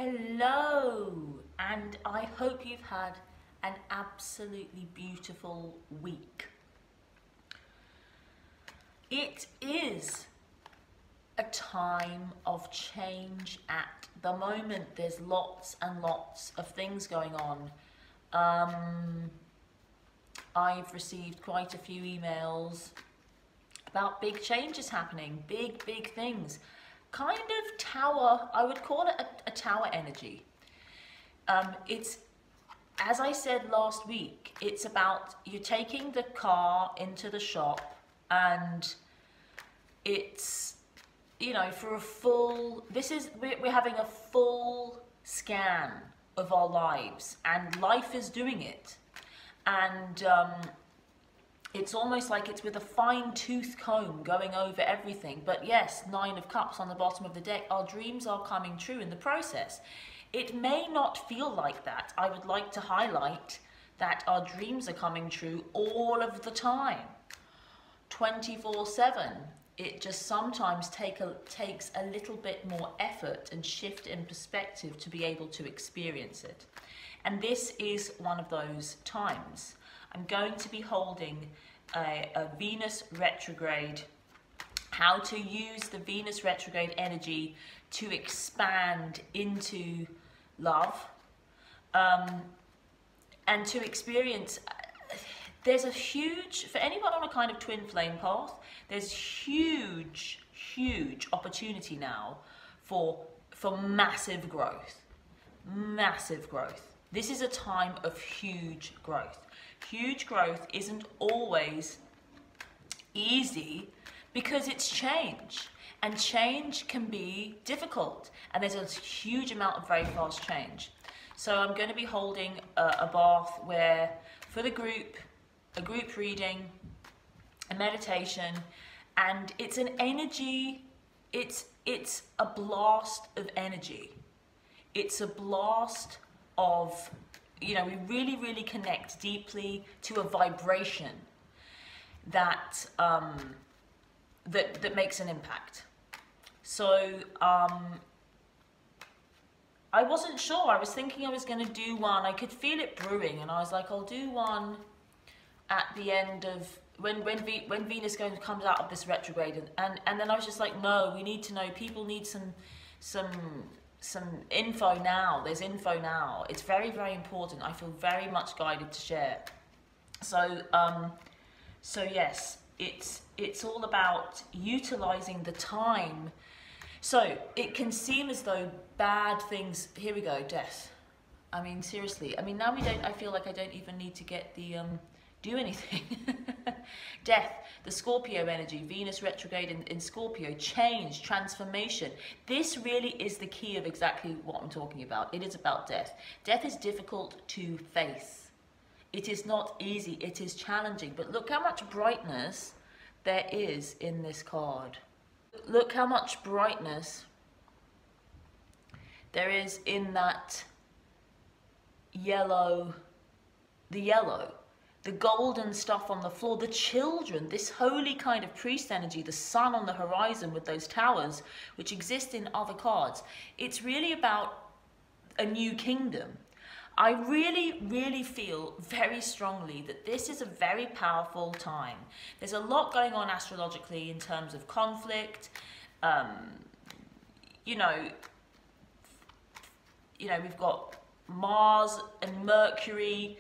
Hello, and I hope you've had an absolutely beautiful week. It is a time of change at the moment. There's lots and lots of things going on. I've received quite a few emails about big changes happening, big things. Kind of tower, I would call it a tower energy. It's, as I said last week, it's about you taking the car into the shop and it's, you know, for a full, we're having a full scan of our lives and life is doing it. And it's almost like it's with a fine-tooth comb going over everything. But yes, 9 of Cups on the bottom of the deck. Our dreams are coming true in the process. It may not feel like that. I would like to highlight that our dreams are coming true all of the time, 24/7. It just sometimes takes a little bit more effort and shift in perspective to be able to experience it. And this is one of those times. I'm going to be holding a Venus retrograde, how to use the Venus retrograde energy to expand into love, and to experience, there's a huge, for anyone on a kind of twin flame path, there's huge opportunity now for massive growth, This is a time of huge growth. Huge growth isn't always easy because it's change, and change can be difficult, and there's a huge amount of very fast change. So I'm going to be holding a bath where, for the group, a group reading, a meditation, and it's an energy, it's a blast of energy. It's a blast of, you know, we really connect deeply to a vibration that that makes an impact. So I wasn't sure. I was thinking I was going to do one. I could feel it brewing, and I was like, I'll do one at the end of when Venus comes out of this retrograde, and then I was just like, no, we need to know. People need some info now. There's info now. It's very important. I feel very much guided to share. So so yes, it's all about utilizing the time. So it can seem as though bad things, here we go, death. I mean, seriously, I mean, now I feel like I don't even need to get the do anything. Death, the Scorpio energy, Venus retrograde in Scorpio, change, transformation. This really is the key of exactly what I'm talking about. It is about death. Death is difficult to face. It is not easy, it is challenging, but look how much brightness there is in this card. Look how much brightness there is in that yellow, the golden stuff on the floor, the children, this holy kind of priest energy, the sun on the horizon with those towers, which exist in other cards. It's really about a new kingdom. I really feel very strongly that this is a very powerful time. There's a lot going on astrologically in terms of conflict. You know, we've got Mars and Mercury,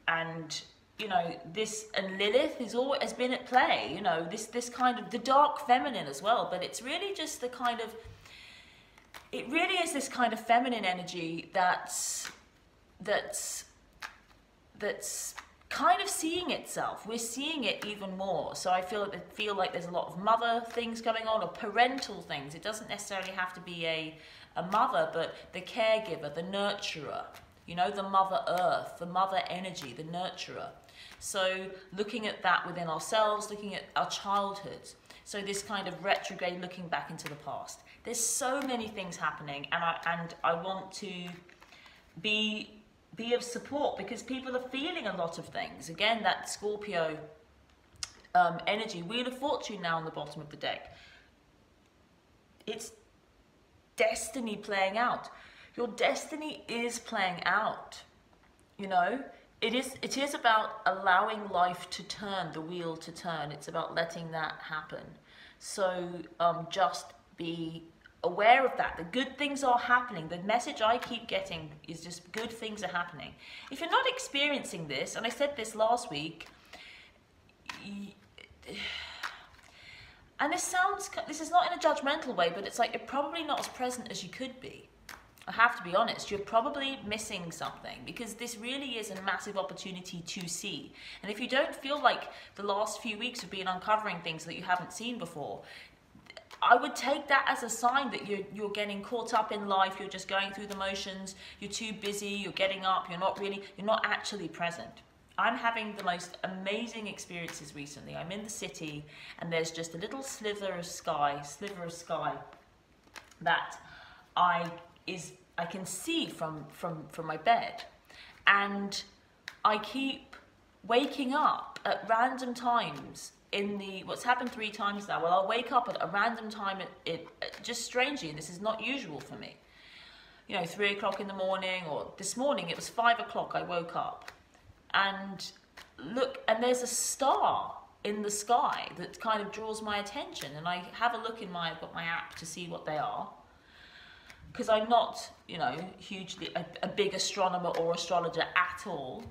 and you know, this, and Lilith has been at play. You know, this kind of the dark feminine as well. But it's really just the kind of, it really is this kind of feminine energy that's kind of seeing itself. We're seeing it even more. So I feel like there's a lot of mother things going on, or parental things. It doesn't necessarily have to be a mother, but the caregiver, the nurturer, you know, the mother earth, the mother energy, the nurturer. So looking at that within ourselves, looking at our childhoods. So this kind of retrograde, looking back into the past. There's so many things happening, and I want to be of support because people are feeling a lot of things. Again, that Scorpio energy, Wheel of Fortune now on the bottom of the deck. It's destiny playing out. Your destiny is playing out, you know. It is about allowing life to turn, the wheel to turn. It's about letting that happen. So just be aware of that. The good things are happening. The message I keep getting is just good things are happening. If you're not experiencing this, and I said this last week, and this is not in a judgmental way, but it's like you're probably not as present as you could be. I have to be honest, you're probably missing something, because this really is a massive opportunity to see. And if you don't feel like the last few weeks have been uncovering things that you haven't seen before, I would take that as a sign that you're getting caught up in life, you're just going through the motions, you're too busy, you're getting up, you're not actually present. I'm having the most amazing experiences recently. I'm in the city and there's just a little sliver of sky that I can see from my bed, and I keep waking up at random times what's happened 3 times now. Well, I'll wake up at a random time just strangely, and this is not usual for me. You know, 3 o'clock in the morning, or this morning it was 5 o'clock I woke up, and look, and there's a star in the sky that kind of draws my attention, and I have a look I've got my app to see what they are, because I'm not, you know, hugely a big astronomer or astrologer at all.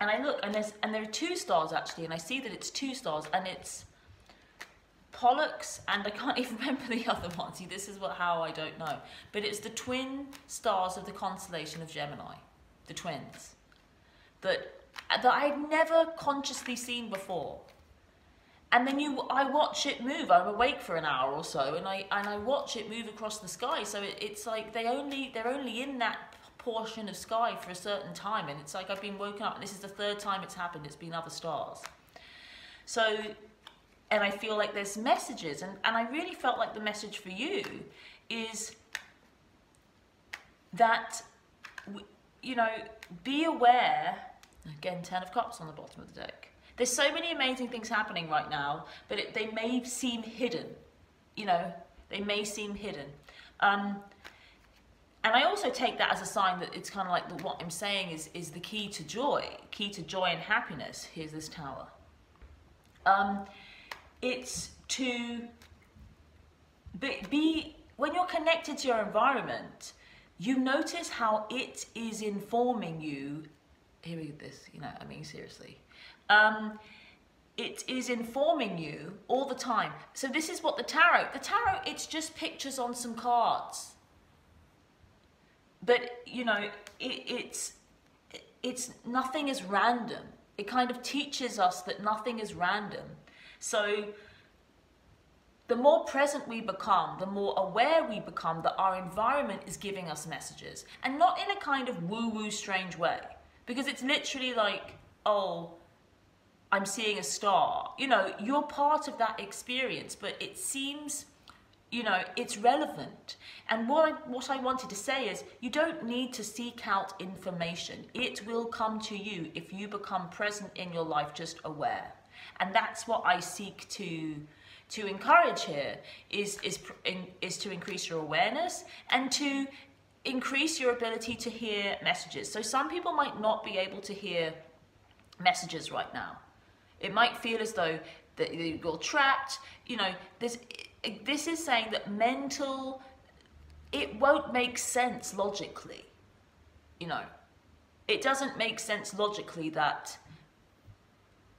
And I look, and there are 2 stars actually, and I see that it's 2 stars, and it's Pollux, and I can't even remember the other one. See, this is how I don't know. But it's the twin stars of the constellation of Gemini, the twins, that I'd never consciously seen before. And then I watch it move. I'm awake for an hour or so, and I watch it move across the sky. So it's like they're only in that portion of sky for a certain time, and it's like I've been woken up, and this is the 3rd time it's happened. It's been other stars. So, and I feel like there's messages, and I really felt like the message for you is that, you know, be aware. Again, 10 of Cups on the bottom of the deck. There's so many amazing things happening right now, but they may seem hidden. You know, they may seem hidden. And I also take that as a sign that it's kind of like what I'm saying is the key to joy and happiness. Here's this Tower. It's to be when you're connected to your environment, you notice how it is informing you. Here we go, this, you know, I mean, seriously. It is informing you all the time. So this is what the tarot, it's just pictures on some cards. But, you know, it's nothing is random. It kind of teaches us that nothing is random. So the more present we become, the more aware we become that our environment is giving us messages. And not in a kind of woo-woo strange way. Because it's literally like, oh, I'm seeing a star. You know, you're part of that experience, but it seems, you know, it's relevant. And what I wanted to say is, you don't need to seek out information. It will come to you if you become present in your life, just aware. And that's what I seek to encourage here, is to increase your awareness and to increase your ability to hear messages. So some people might not be able to hear messages right now. It might feel as though that you're trapped. You know, this is saying that it won't make sense logically. You know, it doesn't make sense logically that,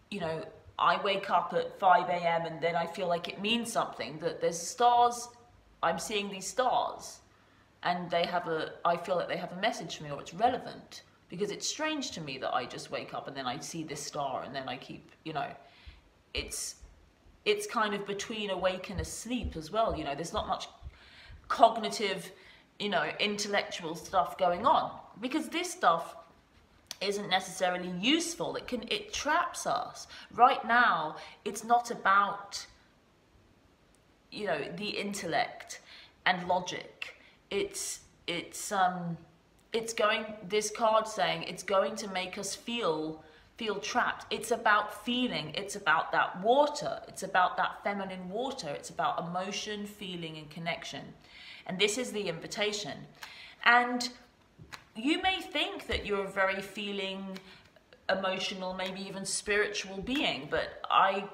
you know, I wake up at 5 a.m. and then I feel like it means something, that there's stars, I'm seeing these stars, and I feel like they have a message for me, or it's relevant. Because it's strange to me that I just wake up and then I see this star, and then I keep, you know, it's kind of between awake and asleep as well. You know, there's not much cognitive, you know, intellectual stuff going on, because this stuff isn't necessarily useful. It traps us. Right now, it's not about, you know, the intellect and logic. It's going, this card saying it's going to make us feel trapped. It's about feeling. It's about that water. It's about that feminine water. It's about emotion, feeling, and connection. And this is the invitation. And you may think that you're a very feeling, emotional, maybe even spiritual being, but I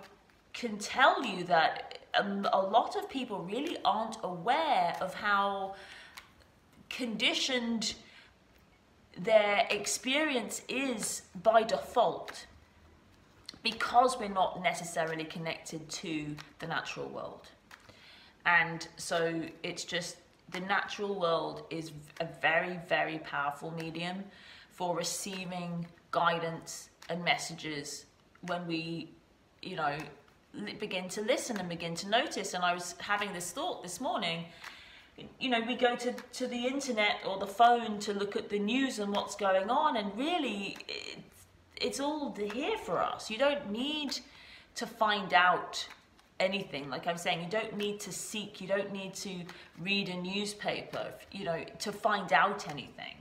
can tell you that a lot of people really aren't aware of how conditioned their experience is by default, because we're not necessarily connected to the natural world. And so it's just, the natural world is a very, very powerful medium for receiving guidance and messages when we, you know, begin to listen and begin to notice. And I was having this thought this morning, you know, we go to the internet or the phone to look at the news and what's going on, and really it's all here for us. You don't need to find out anything. Like I'm saying, you don't need to seek, you don't need to read a newspaper, you know, to find out anything.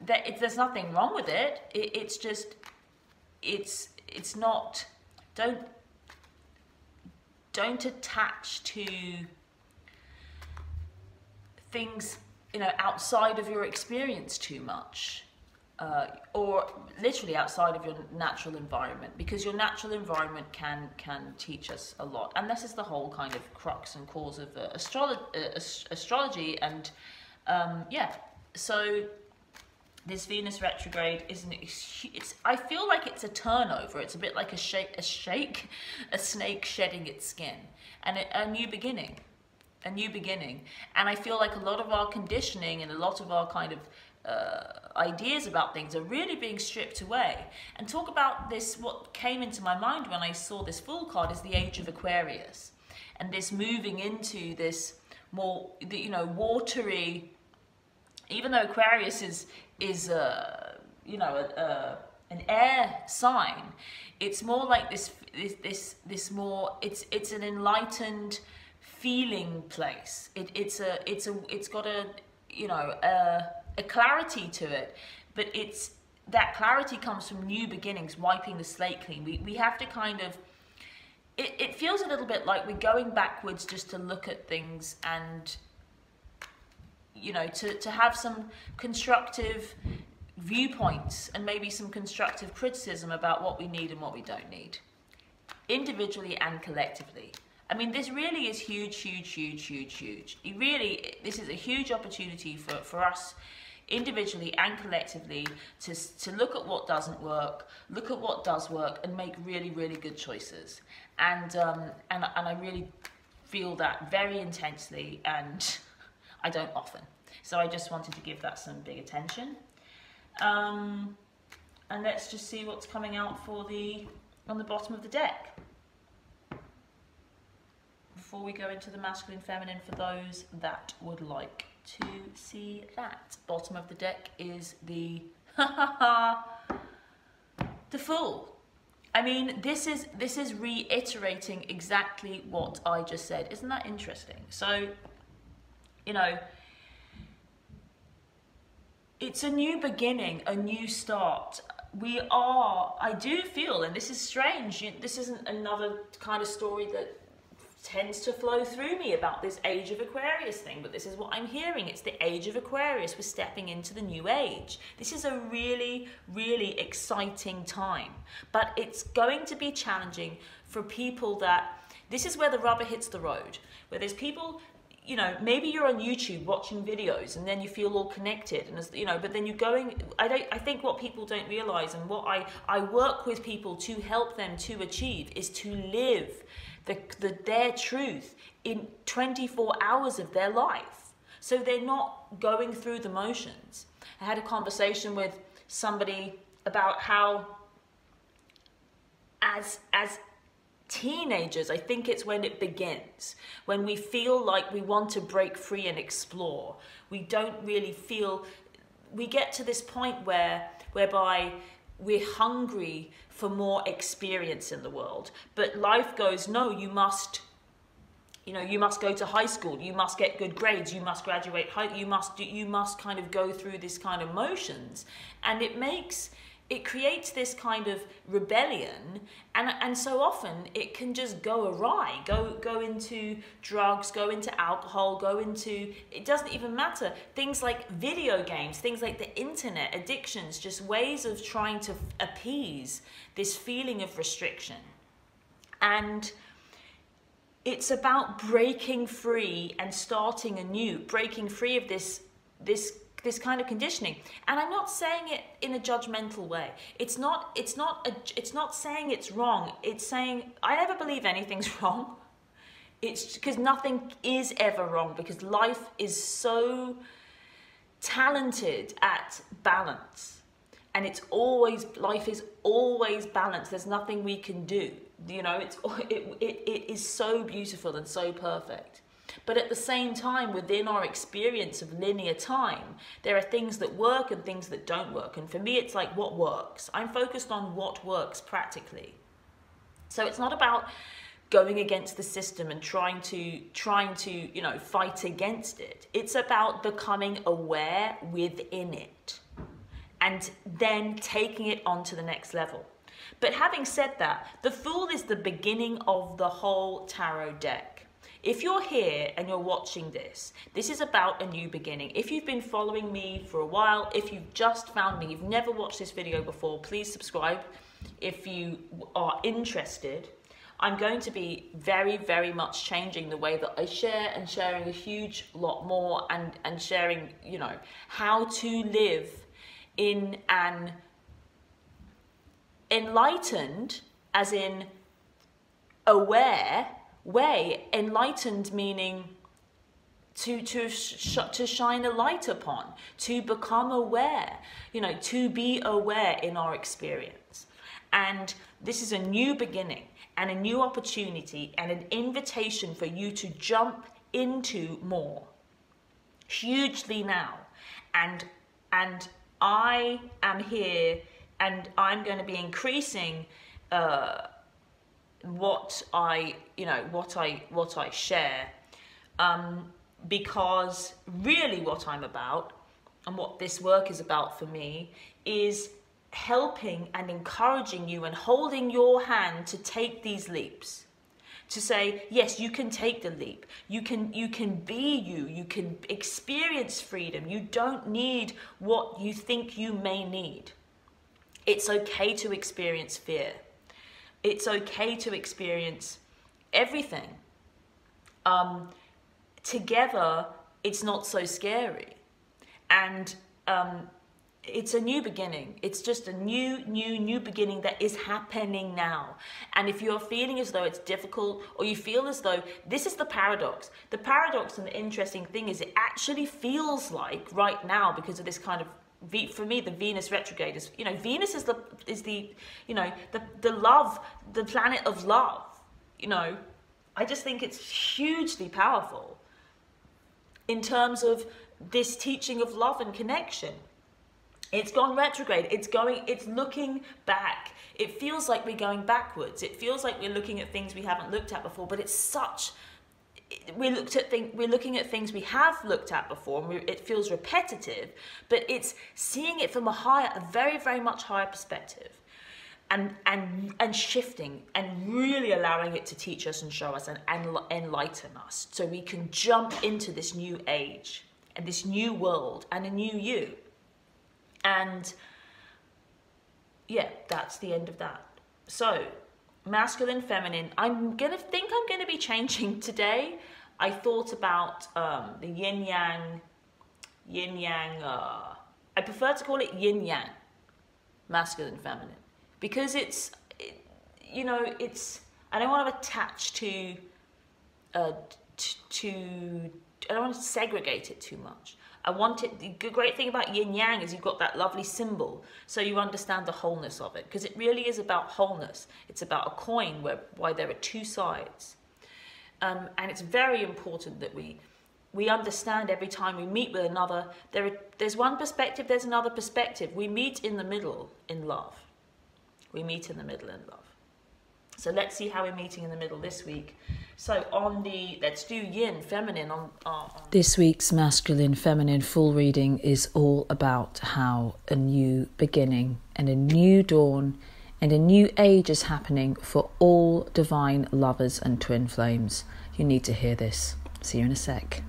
There's nothing wrong with it. It's just, it's not, don't attach to things, you know, outside of your experience too much, or literally outside of your natural environment, because your natural environment can teach us a lot. And this is the whole kind of crux and cause of astrology. And yeah, so this Venus retrograde I feel like it's a turnover. It's a bit like a snake shedding its skin, and a new beginning. And I feel like a lot of our conditioning and a lot of our kind of ideas about things are really being stripped away. And talk about this, what came into my mind when I saw this Fool card is the Age of Aquarius, and this moving into this more, you know, watery, even though Aquarius is you know, an air sign, it's more like this more, it's an enlightened feeling place. It's got a, you know, a clarity to it, but that clarity comes from new beginnings, wiping the slate clean. We have to kind of, it feels a little bit like we're going backwards just to look at things, and you know, to have some constructive viewpoints and maybe some constructive criticism about what we need and what we don't need, individually and collectively. I mean, this really is huge. This is a huge opportunity for us individually and collectively to look at what doesn't work, look at what does work, and make really, really good choices. And I really feel that very intensely, and I don't often. So I just wanted to give that some big attention. And let's just see what's coming out on the bottom of the deck before we go into the masculine feminine, for those that would like to see that. Bottom of the deck is the the Fool. I mean, this is reiterating exactly what I just said. Isn't that interesting? So, you know, it's a new beginning, a new start. I do feel, and this is strange, this isn't another kind of story that tends to flow through me about this Age of Aquarius thing, but this is what I'm hearing. It's the Age of Aquarius. We're stepping into the new age. This is a really, really exciting time, but it's going to be challenging for people that, this is where the rubber hits the road, where there's people, you know, maybe you're on YouTube watching videos and then you feel all connected, and you know, but then you're going, I think what people don't realize, and what I work with people to help them to achieve, is to live their truth in 24 hours of their life. So they're not going through the motions. I had a conversation with somebody about how as teenagers, I think it's when it begins, when we feel like we want to break free and explore. We don't really feel, we get to this point whereby we're hungry for more experience in the world, but life goes, no, you must go to high school, you must get good grades, you must graduate, you must kind of go through this kind of motions, and it makes it creates this kind of rebellion, and so often it can just go awry, go into drugs, go into alcohol, go into, it doesn't even matter, things like video games, things like the internet, addictions, just ways of trying to appease this feeling of restriction. And it's about breaking free and starting anew, breaking free of this kind of conditioning. And I'm not saying it in a judgmental way. It's not saying it's wrong. It's saying I never believe anything's wrong. It's because nothing is ever wrong, because life is so talented at balance, and life is always balanced. There's nothing we can do. You know, it is so beautiful and so perfect. But at the same time, within our experience of linear time, there are things that work and things that don't work. And for me, it's like, what works? I'm focused on what works practically. So it's not about going against the system and trying to, you know, fight against it. It's about becoming aware within it and then taking it on to the next level. But having said that, the Fool is the beginning of the whole tarot deck. If you're here and you're watching this, this is about a new beginning. If you've been following me for a while, if you've just found me, you've never watched this video before, please subscribe if you are interested. I'm going to be very, very much changing the way that I share, and sharing a huge lot more, and sharing, you know, how to live in an enlightened, as in aware way. Enlightened meaning to shine a light upon, to become aware, you know, to be aware in our experience. And this is a new beginning and a new opportunity and an invitation for you to jump into more hugely now. And I am here, and I'm going to be increasing what I share, because really what I'm about, and what this work is about for me, is helping and encouraging you and holding your hand to take these leaps, to say, yes, you can take the leap, you can be you can experience freedom. You don't need what you think you may need. It's okay to experience fear. It's okay to experience everything. Together, it's not so scary. And it's a new beginning. It's just a new beginning that is happening now. And if you're feeling as though it's difficult, or you feel as though, this is the paradox. The paradox and the interesting thing is, it actually feels like right now, because of this kind of, for me, the Venus retrograde is, you know, Venus is the you know, the love, the planet of love. You know, I just think it's hugely powerful in terms of this teaching of love and connection. It's gone retrograde. It's looking back. It feels like we're going backwards. It feels like we're looking at things we haven't looked at before, but it's such, we're looking at things we have looked at before, and it feels repetitive, but it's seeing it from a very, very much higher perspective, and shifting, and really allowing it to teach us and show us and enlighten us, so we can jump into this new age and this new world and a new you. And yeah, that's the end of that. So masculine, feminine, I'm gonna be changing today. I thought about the yin yang, I prefer to call it yin yang, masculine, feminine, because you know, I don't want to attach to I don't want to segregate it too much. I want it, the great thing about yin yang is you've got that lovely symbol, so you understand the wholeness of it, because it really is about wholeness. It's about a coin why there are two sides. And it's very important that we understand every time we meet with another, there's one perspective, there's another perspective. We meet in the middle in love. We meet in the middle in love. So let's see how we're meeting in the middle this week. So let's do yin, feminine. This week's masculine, feminine full reading is all about how a new beginning and a new dawn and a new age is happening for all divine lovers and twin flames. You need to hear this. See you in a sec.